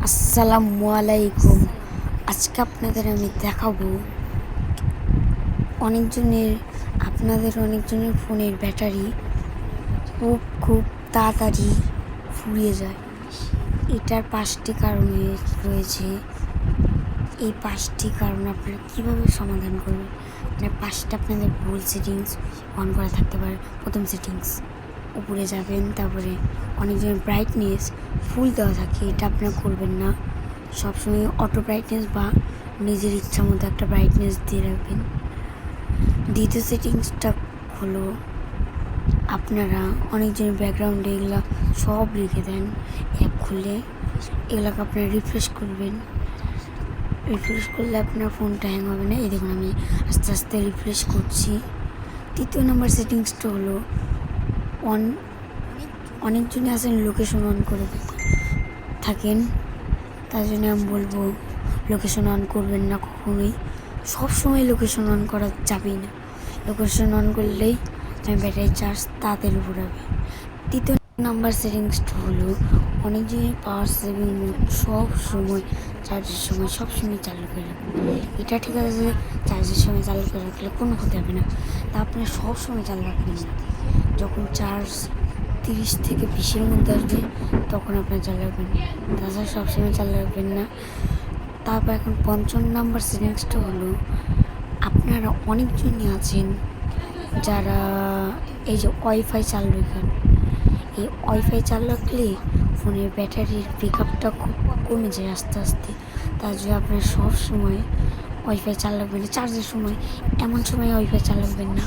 আসসালামু আলাইকুম। আজকে আপনাদের আমি দেখাবো অনেকজনের ফোনের ব্যাটারি খুব তাড়াতাড়ি ফুরিয়ে যায়। এটার 5টি কারণ রয়েছে। এই 5টি কারণ আপনারা কীভাবে সমাধান করবেন, মানে 5টা আপনাদের ভুল সেটিংস অন করা থাকতে পারে। প্রথম সেটিংস, উপরে যাবেন, তারপরে অনেকজনের ব্রাইটনেস ফুল দেওয়া থাকে, এটা আপনারা করবেন না। সবসময় অটো ব্রাইটনেস বা নিজের ইচ্ছা মতো একটা ব্রাইটনেস দিয়ে রাখবেন। দ্বিতীয় সেটিংসটা হলো, আপনারা অনেকজনের ব্যাকগ্রাউন্ডে এগুলা সব লিখে দেন অ্যাপ খুলে, এগুলোকে আপনারা রিফ্রেশ করবেন। রিফ্রেশ করলে আপনার ফোনটা হ্যাং হবে না। এই দেখুন, আমি আস্তে আস্তে রিফ্রেশ করছি। তৃতীয় নম্বর সেটিংসটা হলো, অনেকজনই আছেন লোকেশন অন করে থাকেন, তার জন্য আমি বলবো লোকেশন অন করবেন না কখনোই। সবসময় লোকেশন অন করা যাবেই না। লোকেশন অন করলেই ব্যাটারি চার্জ তাড়াতাড়ি ফুরাবে। তৃতীয় নাম্বার সেটিংসটা হলো, অনেকজনই পাওয়ার সেভিং মোড সব সময় চার্জের সময় সবসময় চালু করে রাখবেন। এটা ঠিক আছে, চার্জের সময় চালু করে রাখলে কোনো ক্ষতি হবে না। তা আপনি সবসময় চালু রাখবেন না। যখন চার্জ 30 থেকে 20-এর মধ্যে আসবে তখন আপনার চালু রাখবেন, তাছাড়া সবসময় চালু রাখবেন না। তারপর এখন 5ম নাম্বার সেটিংসটা হলো, আপনারা অনেকজনই আছেন যারা এই যে ওয়াইফাই চালু রাখেন। এই ওয়াইফাই চালু রাখলে ফোনের ব্যাটারির ব্যাকআপটা খুব কমে যায় আস্তে আস্তে। তার জন্য আপনারা সব সময় ওয়াইফাই চালু রাখবেন না। চার্জের সময় এমন সময় ওয়াইফাই চালু রাখবেন না।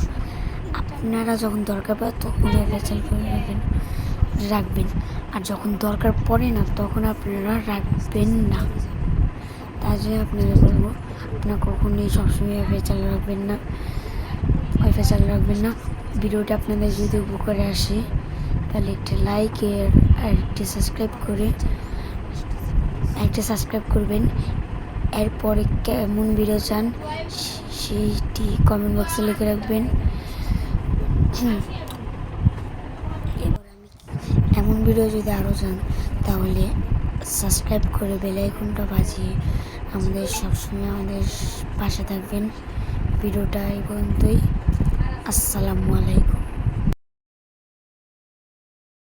আপনারা যখন দরকার পড়ে তখন ওয়াইফাই চালু করে রাখবেন, আর যখন দরকার পড়ে না তখন আপনারা রাখবেন না। তার জন্য আপনারা বলবো, আপনারা কখনোই সবসময় ওয়াইফাই চালু রাখবেন না। ভিডিওটা আপনাদের যদি উপকারে আসে তাহলে একটা লাইক আর একটা সাবস্ক্রাইব করবেন। এরপরে কেমন ভিডিও চান সেইটি কমেন্ট বক্সে লিখে রাখবেন। এমন ভিডিও যদি আরও চান তাহলে সাবস্ক্রাইব করে বেল আইকনটা বাজিয়ে আমাদের পাশে থাকবেন। ভিডিওটা এই পর্যন্তই। আসসালামু আলাইকুম।